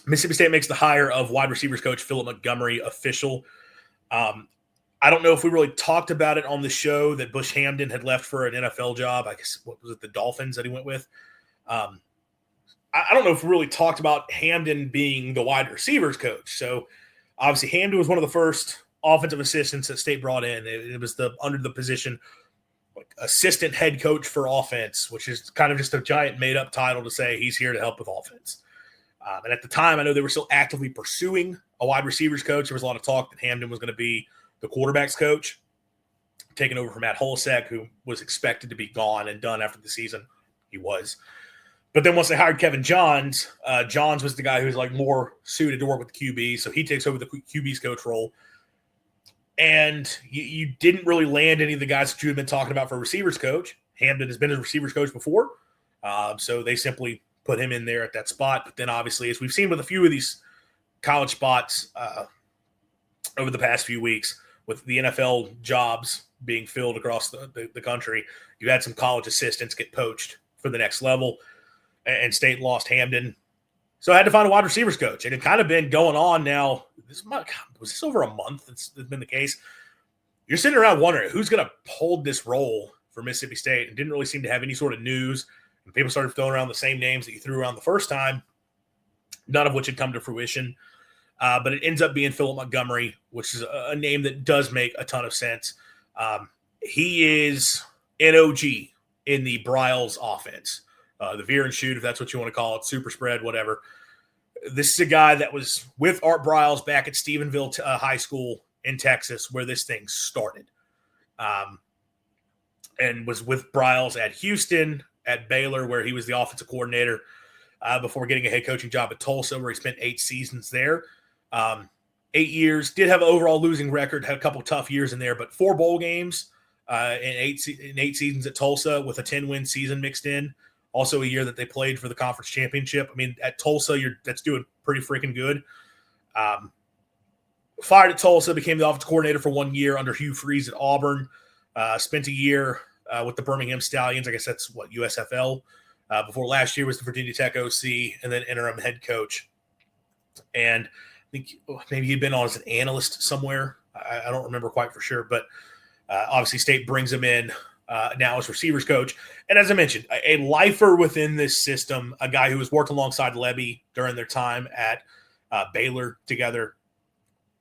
Mississippi State makes the hire of wide receivers coach Philip Montgomery official. I don't know if we really talked about it on the show that Bush Hamdan had left for an NFL job. I guess, what was it, the Dolphins that he went with? I don't know if we really talked about Hamdan being the wide receivers coach. So obviously Hamdan was one of the first offensive assistants that State brought in. It was under the position like assistant head coach for offense, which is kind of just a giant made up title to say he's here to help with offense. And at the time, I know they were still actively pursuing a wide receivers coach. There was a lot of talk that Hamdan was going to be the quarterback's coach, taking over from Matt Holsek, who was expected to be gone and done after the season. He was. But then once they hired Kevin Johns, Johns was the guy who was like more suited to work with the QB, so he takes over the QB's coach role. And you didn't really land any of the guys that you had been talking about for receivers coach. Hamdan has been a receivers coach before, so they simply put him in there at that spot. But then obviously, as we've seen with a few of these college spots over the past few weeks, with the NFL jobs being filled across the country, you had some college assistants get poached for the next level. And State lost Hamdan. So I had to find a wide receivers coach. And it kind of been going on now. Was this over a month? It's been the case. You're sitting around wondering who's going to hold this role for Mississippi State. And didn't really seem to have any sort of news. And people started throwing around the same names that you threw around the first time, none of which had come to fruition. But it ends up being Philip Montgomery, which is a name that does make a ton of sense. He is NOG in the Briles offense. The veer and shoot, if that's what you want to call it, super spread, whatever. This is a guy that was with Art Briles back at Stephenville High School in Texas, where this thing started. And was with Briles at Houston, at Baylor, where he was the offensive coordinator before getting a head coaching job at Tulsa, where he spent 8 seasons there. 8 years, did have an overall losing record, had a couple tough years in there, but 4 bowl games in 8 seasons at Tulsa with a 10-win season mixed in. Also a year that they played for the conference championship. I mean, at Tulsa, that's doing pretty freaking good. Fired at Tulsa, became the offensive coordinator for 1 year under Hugh Freeze at Auburn. Spent a year with the Birmingham Stallions. I guess that's USFL. Before last year was the Virginia Tech OC and then interim head coach. And I think maybe he'd been on as an analyst somewhere. I don't remember quite for sure, but obviously State brings him in now as receivers coach. And as I mentioned, a lifer within this system, a guy who has worked alongside Lebby during their time at Baylor together,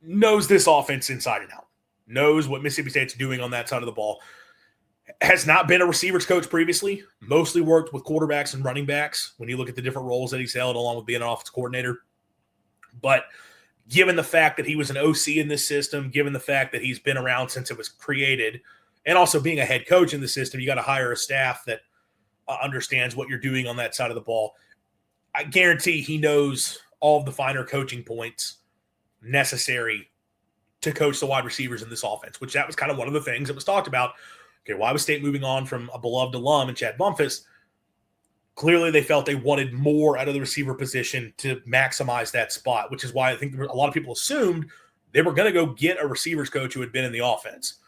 knows this offense inside and out, knows what Mississippi State's doing on that side of the ball. Has not been a receivers coach previously, mostly worked with quarterbacks and running backs when you look at the different roles that he's held along with being an offensive coordinator. But given the fact that he was an OC in this system, given the fact that he's been around since it was created, and also being a head coach in the system, you got to hire a staff that understands what you're doing on that side of the ball. I guarantee he knows all of the finer coaching points necessary to coach the wide receivers in this offense, which that was kind of one of the things that was talked about. Okay, why was State moving on from a beloved alum in Chad Bumpus? Clearly, they felt they wanted more out of the receiver position to maximize that spot, which is why I think a lot of people assumed they were going to go get a receivers coach who had been in the offense.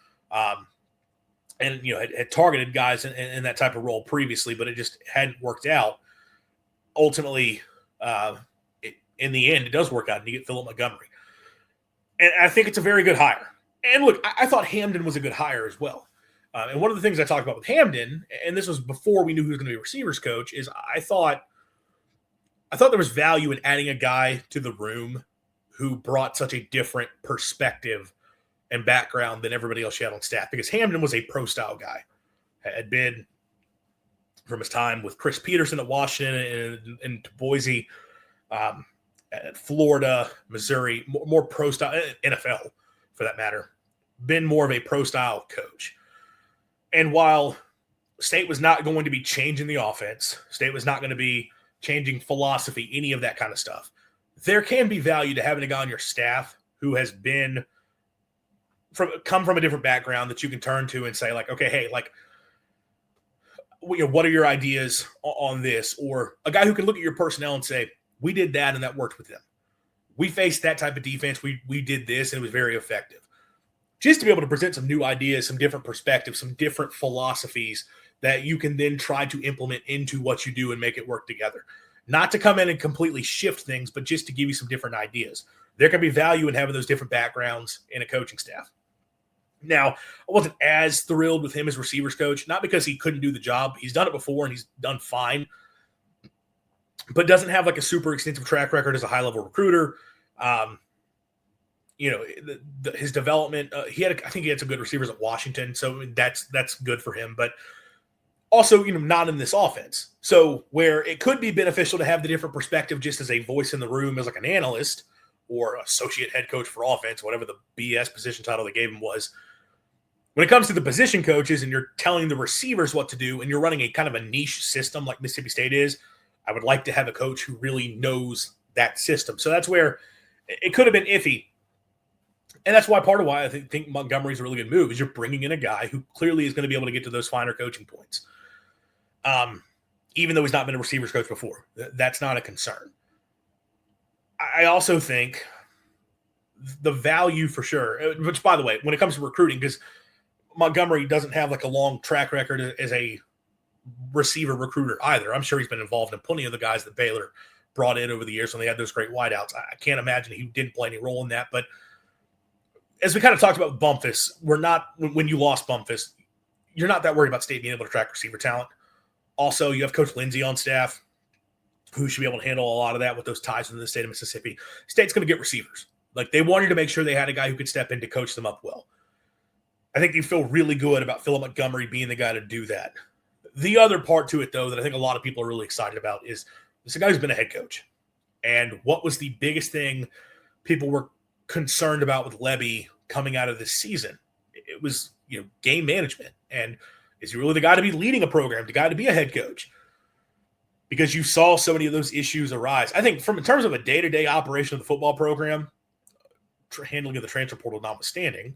And, had targeted guys in that type of role previously, but it just hadn't worked out. Ultimately, in the end, it does work out, and you get Philip Montgomery. And I think it's a very good hire. And look, I thought Hamdan was a good hire as well. And one of the things I talked about with Hamdan, and this was before we knew he was going to be a receivers coach, is I thought there was value in adding a guy to the room who brought such a different perspective and background than everybody else she had on staff, because Hamdan was a pro-style guy. Had been from his time with Chris Peterson at Washington and Boise, at Florida, Missouri, more pro-style, NFL for that matter, been more of a pro-style coach. And while State was not going to be changing the offense, State was not going to be changing philosophy, any of that kind of stuff, there can be value to having a guy on your staff who has come from a different background that you can turn to and say, like, okay, hey, like, what are your ideas on this? Or a guy who can look at your personnel and say, we did that and that worked with them. We faced that type of defense. We did this and it was very effective. Just to be able to present some new ideas, some different perspectives, some different philosophies that you can then try to implement into what you do and make it work together. not to come in and completely shift things, but just to give you some different ideas. There can be value in having those different backgrounds in a coaching staff. Now, I wasn't as thrilled with him as receivers coach, not because he couldn't do the job. He's done it before and he's done fine, but doesn't have like a super extensive track record as a high-level recruiter. His development, I think he had some good receivers at Washington, so that's good for him. But also, not in this offense. So where it could be beneficial to have the different perspective just as a voice in the room as like an analyst or associate head coach for offense, whatever the BS position title they gave him was. When it comes to the position coaches and you're telling the receivers what to do and you're running a kind of a niche system like Mississippi State is, I would like to have a coach who really knows that system. So that's where it could have been iffy. And that's part of why I think Montgomery's a really good move is you're bringing in a guy who clearly is going to be able to get to those finer coaching points. Even though he's not been a receivers coach before, that's not a concern. I also think the value for sure, which by the way, when it comes to recruiting, because Montgomery doesn't have like a long track record as a receiver recruiter either. I'm sure he's been involved in plenty of the guys that Baylor brought in over the years when they had those great wideouts. I can't imagine he didn't play any role in that. But as we kind of talked about Bumpus, when you lost Bumpus, you're not that worried about State being able to attract receiver talent. Also, you have Coach Lindsey on staff who should be able to handle a lot of that with those ties within the state of Mississippi. State's going to get receivers. Like they wanted to make sure they had a guy who could step in to coach them up well. I think you feel really good about Philip Montgomery being the guy to do that. The other part to it, though, that I think a lot of people are really excited about is this is a guy who's been a head coach. And what was the biggest thing people were concerned about with Lebby coming out of this season? It was, game management. And is he really the guy to be leading a program, the guy to be a head coach? Because you saw so many of those issues arise. I think in terms of a day-to-day operation of the football program, handling of the transfer portal notwithstanding,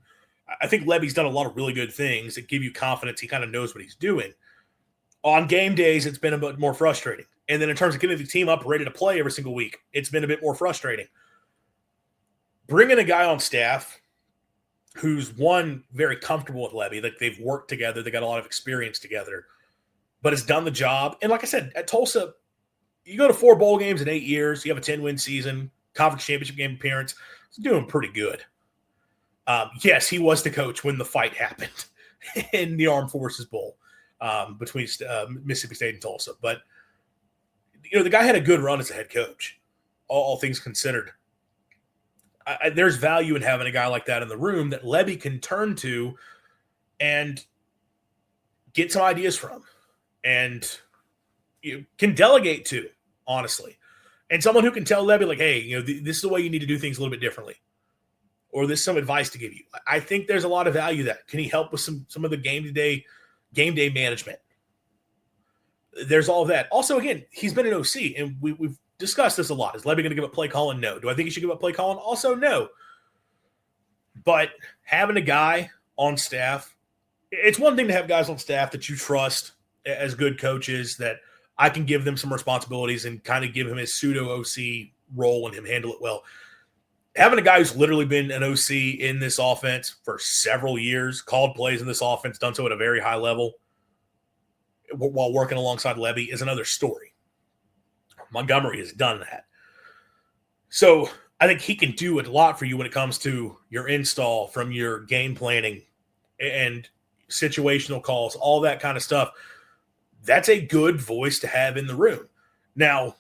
I think Lebby's done a lot of really good things that give you confidence he kind of knows what he's doing. On game days, it's been a bit more frustrating. And then in terms of getting the team up ready to play every single week, it's been a bit more frustrating. Bringing a guy on staff who's, one, very comfortable with Lebby, that they've worked together, they got a lot of experience together, but has done the job. And like I said, at Tulsa, you go to 4 bowl games in 8 years, you have a 10-win season, conference championship game appearance. It's doing pretty good. Yes, he was the coach when the fight happened in the Armed Forces Bowl between Mississippi State and Tulsa. But, the guy had a good run as a head coach, all things considered. There's value in having a guy like that in the room that Lebby can turn to and get some ideas from and can delegate to, honestly. And someone who can tell Lebby, like, hey, this is the way you need to do things a little bit differently. Or there's some advice to give you. I think there's a lot of value that. Can he help with some of the game day management? There's all of that. Also, again, he's been an OC, and we've discussed this a lot. Is Lebby going to give up play calling? No. Do I think he should give up play calling? Also, no. But having a guy on staff, it's one thing to have guys on staff that you trust as good coaches, that I can give them some responsibilities and kind of give him his pseudo-OC role and him handle it well. Having a guy who's literally been an OC in this offense for several years, called plays in this offense, done so at a very high level while working alongside Lebby is another story. Montgomery has done that. So I think he can do a lot for you when it comes to your install, from your game planning and situational calls, all that kind of stuff. That's a good voice to have in the room. Now,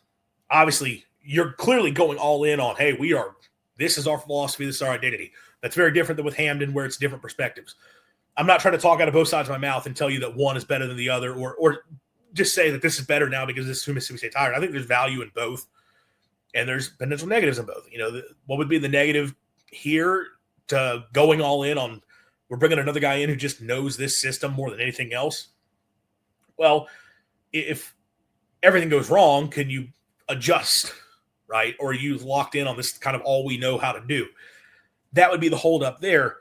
obviously, you're clearly going all in on, hey, this is our philosophy, this is our identity. That's very different than with Hamden, where it's different perspectives. I'm not trying to talk out of both sides of my mouth and tell you that one is better than the other, or just say that this is better now because this is who Mississippi State's hired. I think there's value in both, and there's potential negatives in both. What would be the negative here to going all in on, we're bringing another guy in who just knows this system more than anything else? Well, if everything goes wrong, can you adjust, right? Or are you locked in on this kind of all we know how to do? That would be the holdup there.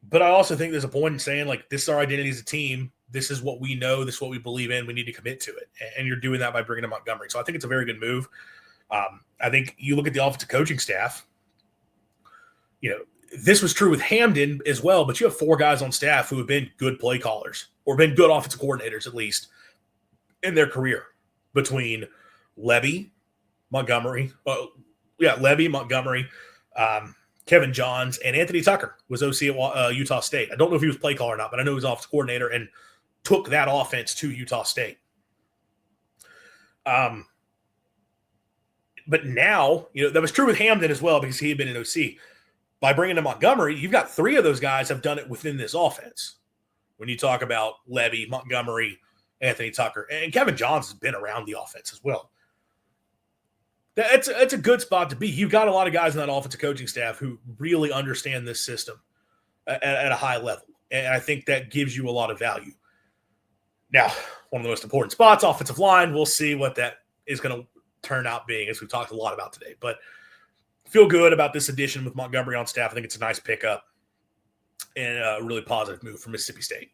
But I also think there's a point in saying, like, this is our identity as a team. This is what we know. This is what we believe in. We need to commit to it. And you're doing that by bringing in Montgomery. So I think it's a very good move. I think you look at the offensive coaching staff, this was true with Hamden as well, but you have 4 guys on staff who have been good play callers, or been good offensive coordinators, at least, in their career, between Lebby, Montgomery. Lebby, Montgomery, Kevin Johns, and Anthony Tucker was OC at Utah State. I don't know if he was play caller or not, but I know he was offensive coordinator and took that offense to Utah State. But now, that was true with Hamden as well because he had been an OC. By bringing in Montgomery, you've got 3 of those guys have done it within this offense. When you talk about Lebby, Montgomery, Anthony Tucker, and Kevin Johns has been around the offense as well. It's a good spot to be. You've got a lot of guys in that offensive coaching staff who really understand this system at a high level. And I think that gives you a lot of value. Now, one of the most important spots, offensive line, we'll see what that is going to turn out being, as we've talked a lot about today. But feel good about this addition with Montgomery on staff. I think it's a nice pickup and a really positive move for Mississippi State.